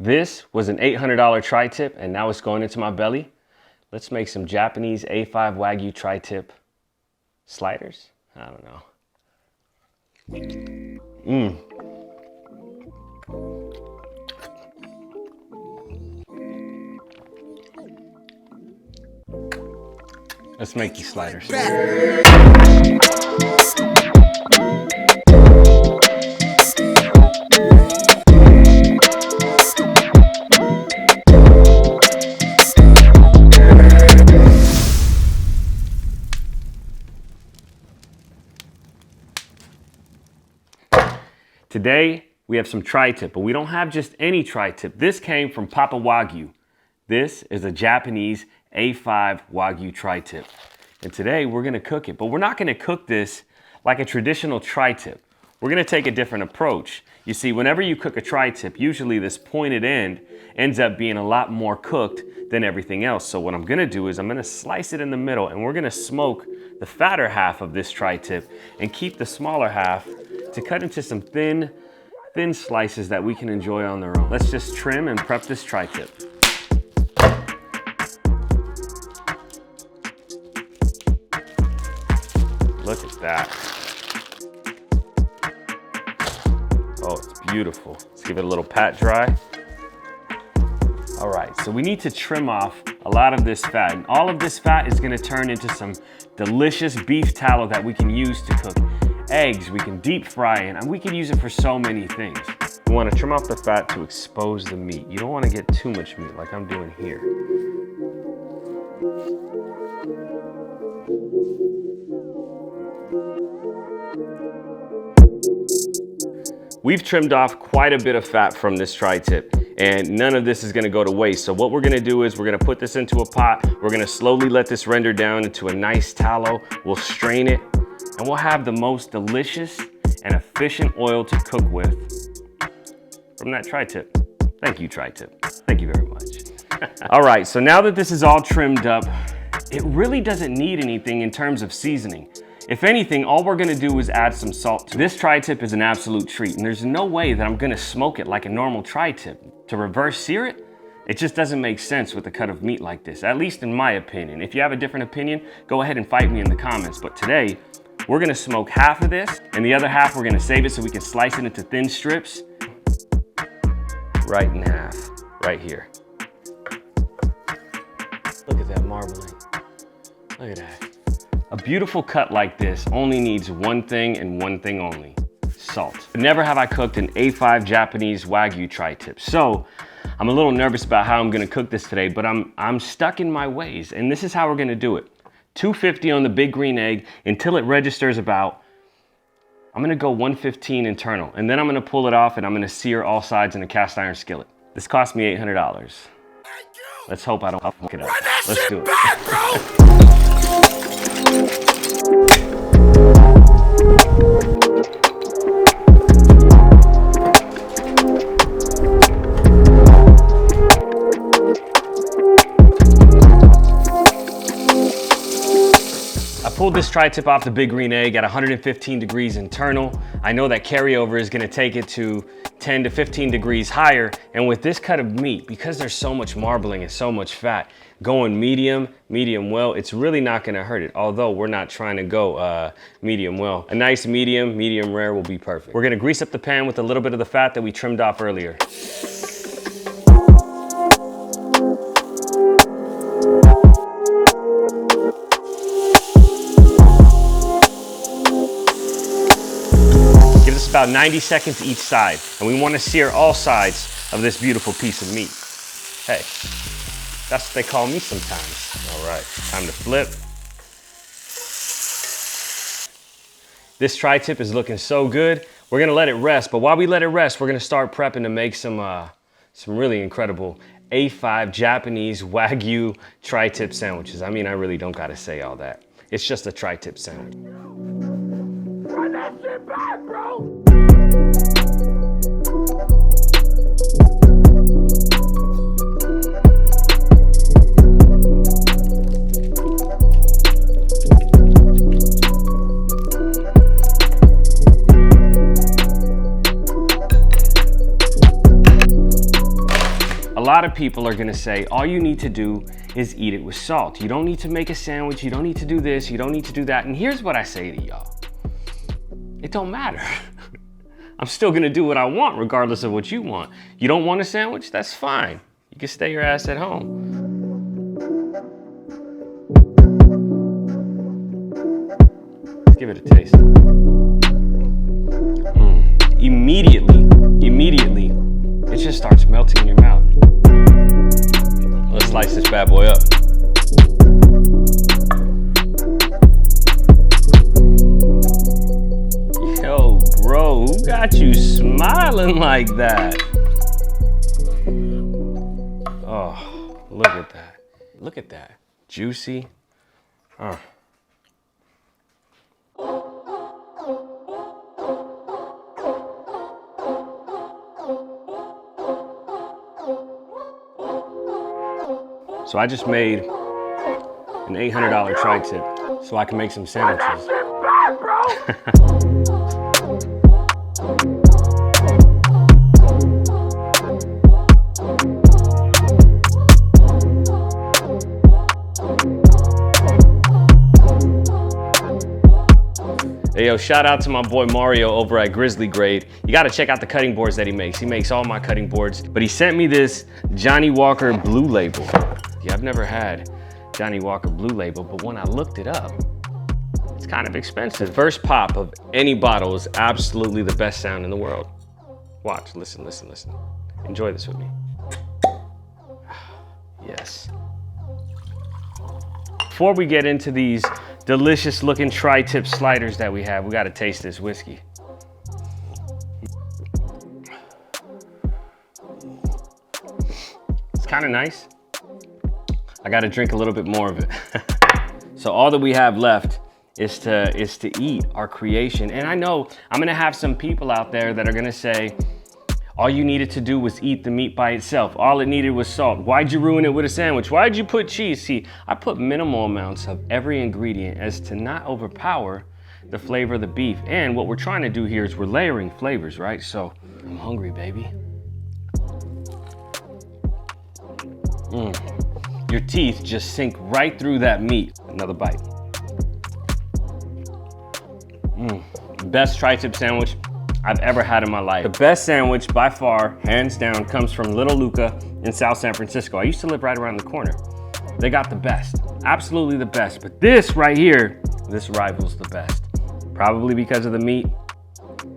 This was an $800 tri-tip and now it's going into my belly. Let's make some Japanese A5 Wagyu tri-tip sliders. I don't know. Let's make these sliders. Today, we have some tri-tip, but we don't have just any tri-tip. This came from Papa Wagyu. This is a Japanese A5 Wagyu tri-tip. And today, we're gonna cook it, but we're not gonna cook this like a traditional tri-tip. We're gonna take a different approach. You see, whenever you cook a tri-tip, usually this pointed end ends up being a lot more cooked than everything else. So what I'm gonna do is I'm gonna slice it in the middle and we're gonna smoke the fatter half of this tri-tip and keep the smaller half to cut into some thin slices that we can enjoy on their own. Let's just trim and prep this tri-tip. Look at that. Oh, it's beautiful. Let's give it a little pat dry. All right, so we need to trim off a lot of this fat. And all of this fat is gonna turn into some delicious beef tallow that we can use to cook eggs, we can deep fry it, and we can use it for so many things. We want to trim off the fat to expose the meat. You don't want to get too much meat like I'm doing here. We've trimmed off quite a bit of fat from this tri-tip, and none of this is gonna go to waste. So what we're gonna do is we're gonna put this into a pot. We're gonna slowly let this render down into a nice tallow. We'll strain it, and we'll have the most delicious and efficient oil to cook with from that tri-tip. Thank you, tri-tip. Thank you very much. All right, so now that this is all trimmed up, it really doesn't need anything in terms of seasoning. If anything, all we're gonna do is add some salt to it. This tri-tip is an absolute treat, and there's no way that I'm gonna smoke it like a normal tri-tip. To reverse sear it, it just doesn't make sense with a cut of meat like this, at least in my opinion. If you have a different opinion, go ahead and fight me in the comments. But today, we're gonna smoke half of this, and the other half we're gonna save it so we can slice it into thin strips. Right in half, right here. Look at that marbling. Look at that. A beautiful cut like this only needs one thing and one thing only, salt. Never have I cooked an A5 Japanese Wagyu tri-tip. So I'm a little nervous about how I'm gonna cook this today, but I'm stuck in my ways, and this is how we're gonna do it. 250 on the big green egg until it registers about, I'm gonna go 115 internal, and then I'm gonna pull it off and I'm gonna sear all sides in a cast iron skillet. This cost me $800. Let's hope I don't fuck it up. Let's do it. Back, bro. Pulled this tri-tip off the big green egg at 115 degrees internal. I know that carryover is gonna take it to 10 to 15 degrees higher. And with this cut of meat, because there's so much marbling and so much fat, going medium well, it's really not gonna hurt it. Although we're not trying to go medium well. A nice medium rare will be perfect. We're gonna grease up the pan with a little bit of the fat that we trimmed off earlier. About 90 seconds each side, and we want to sear all sides of this beautiful piece of meat. Hey, that's what they call me sometimes. All right, time to flip. This tri-tip is looking so good. We're gonna let it rest, but while we let it rest, we're gonna start prepping to make some really incredible A5 Japanese Wagyu tri-tip sandwiches. I mean, I really don't gotta say all that. It's just a tri-tip sandwich. Run that shit back, bro! A lot of people are gonna say, all you need to do is eat it with salt. You don't need to make a sandwich, you don't need to do this, you don't need to do that. And here's what I say to y'all. It don't matter. I'm still gonna do what I want regardless of what you want. You don't want a sandwich? That's fine. You can stay your ass at home. Let's give it a taste. Immediately, it just starts melting in your mouth. Let's slice this bad boy up. Yo, bro, who got you smiling like that? Oh, look at that. Look at that. Juicy. So I just made an $800 tri-tip so I can make some sandwiches. Bad, bro. Hey, yo, shout out to my boy Mario over at Grizzly Grade. You gotta check out the cutting boards that he makes. He makes all my cutting boards, but he sent me this Johnny Walker Blue Label. Yeah, I've never had Johnny Walker Blue Label, but when I looked it up, it's kind of expensive. The first pop of any bottle is absolutely the best sound in the world. Watch, listen, listen, listen. Enjoy this with me. Yes. Before we get into these delicious looking tri-tip sliders that we have, we gotta taste this whiskey. It's kind of nice. I gotta drink a little bit more of it. So all that we have left is to eat our creation. And I know I'm gonna have some people out there that are gonna say, all you needed to do was eat the meat by itself. All it needed was salt. Why'd you ruin it with a sandwich? Why'd you put cheese? See, I put minimal amounts of every ingredient as to not overpower the flavor of the beef. And what we're trying to do here is we're layering flavors, right? So I'm hungry, baby. Your teeth just sink right through that meat. Another bite. Best tri-tip sandwich I've ever had in my life. The best sandwich by far, hands down, comes from Little Luca in South San Francisco. I used to live right around the corner. They got the best, absolutely the best. But this right here, this rivals the best. Probably because of the meat,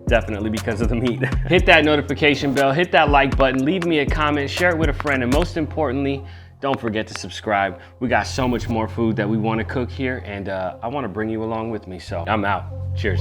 definitely because of the meat. Hit that notification bell, hit that like button, leave me a comment, share it with a friend, and most importantly, don't forget to subscribe. We got so much more food that we want to cook here, and I want to bring you along with me. So I'm out. Cheers.